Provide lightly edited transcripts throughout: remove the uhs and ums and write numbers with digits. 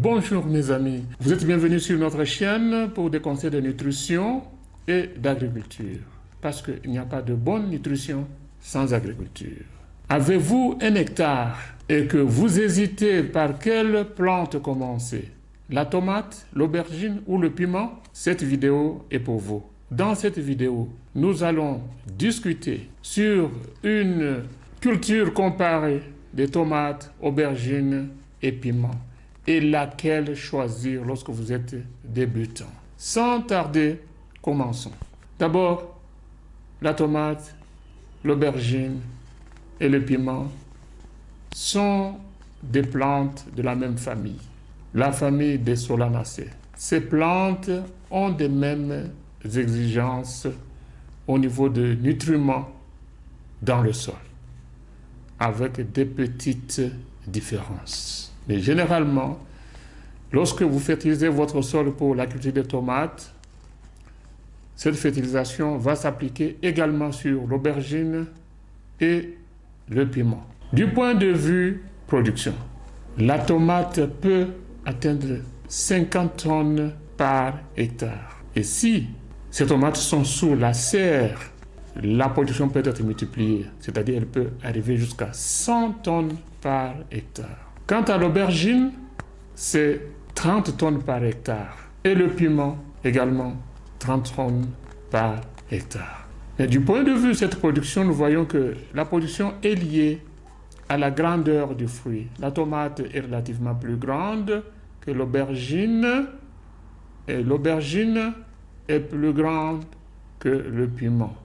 Bonjour mes amis, vous êtes bienvenus sur notre chaîne pour des conseils de nutrition et d'agriculture. Parce qu'il n'y a pas de bonne nutrition sans agriculture. Avez-vous un hectare et que vous hésitez par quelle plante commencer? La tomate, l'aubergine ou le piment? Cette vidéo est pour vous. Dans cette vidéo, nous allons discuter sur une culture comparée des tomates, aubergines et piments et laquelle choisir lorsque vous êtes débutant. Sans tarder, commençons. D'abord, la tomate, l'aubergine et le piment sont des plantes de la même famille, la famille des Solanacées. Ces plantes ont les mêmes exigences au niveau de nutriments dans le sol, avec des petites différences. Mais généralement, lorsque vous fertilisez votre sol pour la culture des tomates, cette fertilisation va s'appliquer également sur l'aubergine et le piment. Du point de vue production, la tomate peut atteindre 50 tonnes par hectare. Et si ces tomates sont sous la serre, la production peut être multipliée, c'est-à-dire elle peut arriver jusqu'à 100 tonnes par hectare. Quant à l'aubergine, c'est 30 tonnes par hectare. Et le piment, également 30 tonnes par hectare. Et du point de vue de cette production, nous voyons que la production est liée à la grandeur du fruit. La tomate est relativement plus grande que l'aubergine, et l'aubergine est plus grande que le piment.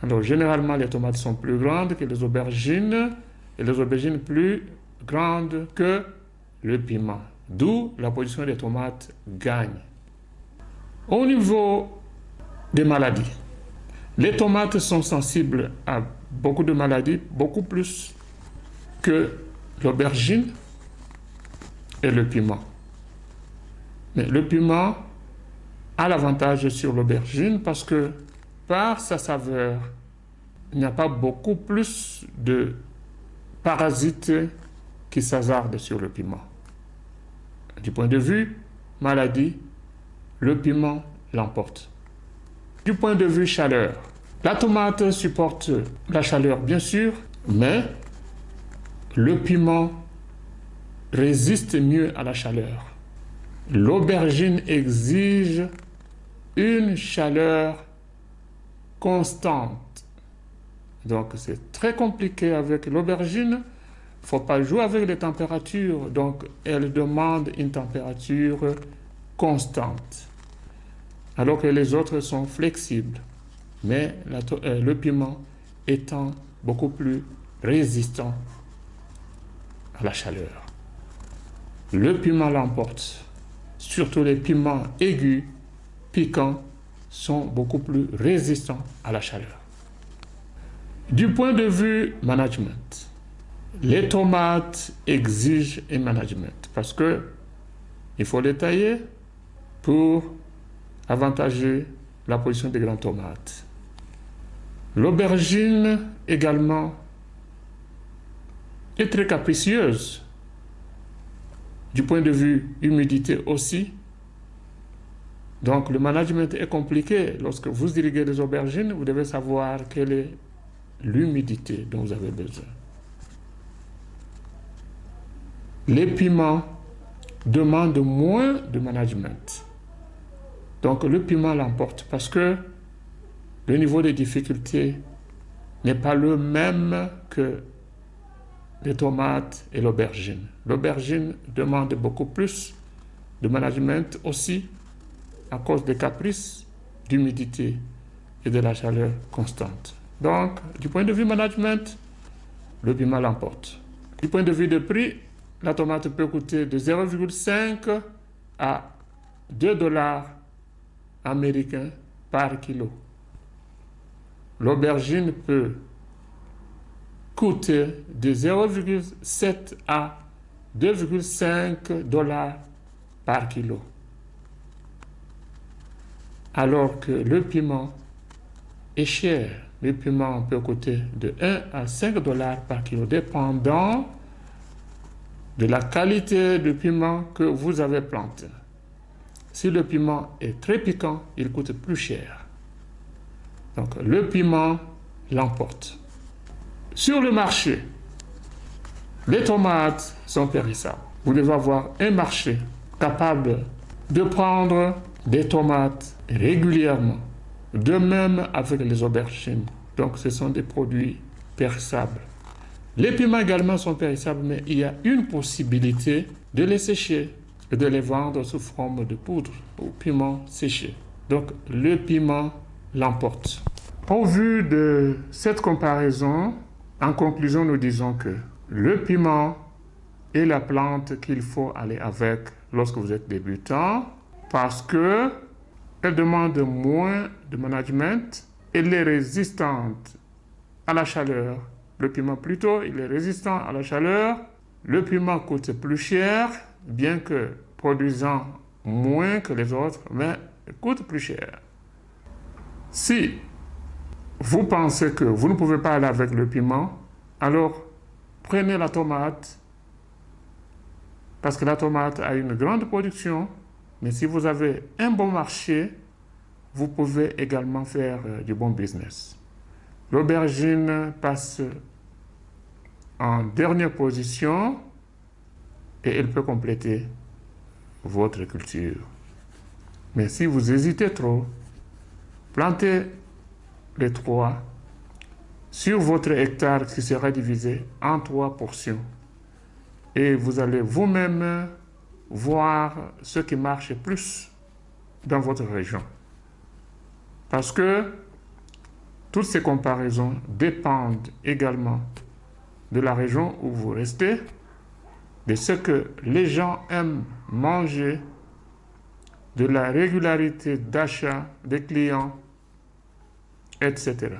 Alors, généralement, les tomates sont plus grandes que les aubergines, et les aubergines plus grandes que le piment. D'où la production des tomates gagne. Au niveau des maladies, les tomates sont sensibles à beaucoup de maladies, beaucoup plus que l'aubergine et le piment. Mais le piment a l'avantage sur l'aubergine parce que par sa saveur, il n'y a pas beaucoup plus de parasites qui s'hasardent sur le piment. Du point de vue maladie, le piment l'emporte. Du point de vue chaleur, la tomate supporte la chaleur bien sûr, mais le piment résiste mieux à la chaleur. L'aubergine exige une chaleur constante. Donc c'est très compliqué avec l'aubergine. Il ne faut pas jouer avec les températures, donc elle demande une température constante. Alors que les autres sont flexibles. Mais le piment étant beaucoup plus résistant à la chaleur. Le piment l'emporte. Surtout les piments aigus, piquants, sont beaucoup plus résistants à la chaleur. Du point de vue management, les tomates exigent un management parce que il faut les tailler pour avantager la production des grandes tomates. L'aubergine également est très capricieuse. Du point de vue humidité aussi. Donc le management est compliqué. Lorsque vous irriguez des aubergines, vous devez savoir quelle est l'humidité dont vous avez besoin. Les piments demandent moins de management. Donc le piment l'emporte parce que le niveau de difficulté n'est pas le même que les tomates et l'aubergine. L'aubergine demande beaucoup plus de management aussi à cause des caprices d'humidité et de la chaleur constante. Donc, du point de vue management, le piment l'emporte. Du point de vue de prix, la tomate peut coûter de 0,5 à 2 dollars américains par kilo. L'aubergine peut coûter de 0,7 à 2,5 dollars par kilo. Alors que le piment est cher. Le piment peut coûter de 1 à 5 dollars par kilo, dépendant de la qualité du piment que vous avez planté. Si le piment est très piquant, il coûte plus cher. Donc le piment l'emporte. Sur le marché, les tomates sont périssables. Vous devez avoir un marché capable de prendre des tomates régulièrement. De même avec les aubergines. Donc ce sont des produits périssables. Les piments également sont périssables, mais il y a une possibilité de les sécher et de les vendre sous forme de poudre ou piment séché. Donc le piment l'emporte. Au vu de cette comparaison, en conclusion, nous disons que le piment est la plante qu'il faut aller avec lorsque vous êtes débutant parce que elle demande moins de management, elle est résistante à la chaleur. Le piment plutôt, il est résistant à la chaleur. Le piment coûte plus cher, bien que produisant moins que les autres, mais il coûte plus cher. Si vous pensez que vous ne pouvez pas aller avec le piment, alors prenez la tomate, parce que la tomate a une grande production, mais si vous avez un bon marché, vous pouvez également faire du bon business. L'aubergine passe en dernière position et elle peut compléter votre culture. Mais si vous hésitez trop, plantez les 3 sur votre hectare qui sera divisé en 3 portions. Et vous allez vous-même voir ce qui marche plus dans votre région. Parce que toutes ces comparaisons dépendent également de la région où vous restez, de ce que les gens aiment manger, de la régularité d'achat des clients, etc.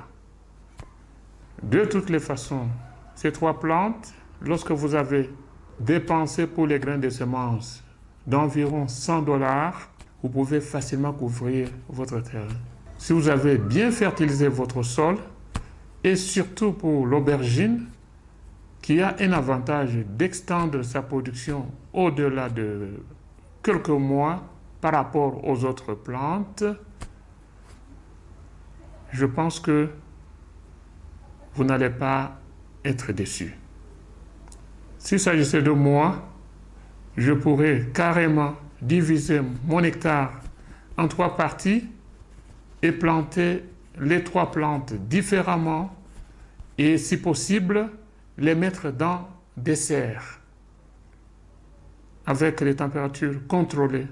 De toutes les façons, ces 3 plantes, lorsque vous avez dépensé pour les grains de semences d'environ $100, vous pouvez facilement couvrir votre terrain. Si vous avez bien fertilisé votre sol, et surtout pour l'aubergine, qui a un avantage d'extendre sa production au-delà de quelques mois par rapport aux autres plantes, je pense que vous n'allez pas être déçu. S'il s'agissait de moi, je pourrais carrément diviser mon hectare en 3 parties et planter les 3 plantes différemment et, si possible, les mettre dans des serres avec les températures contrôlées.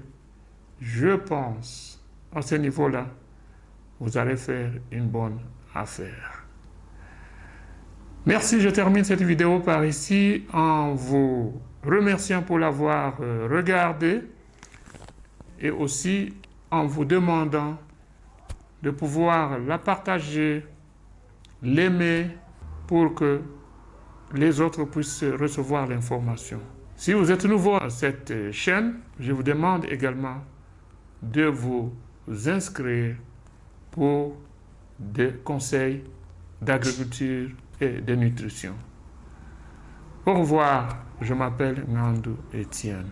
Je pense, à ce niveau-là, vous allez faire une bonne affaire. Merci, je termine cette vidéo par ici en vous remerciant pour l'avoir regardé et aussi en vous demandant de pouvoir la partager, l'aimer pour que les autres puissent recevoir l'information. Si vous êtes nouveau à cette chaîne, je vous demande également de vous inscrire pour des conseils d'agriculture et de nutrition. Au revoir, je m'appelle Ngandou Etienne.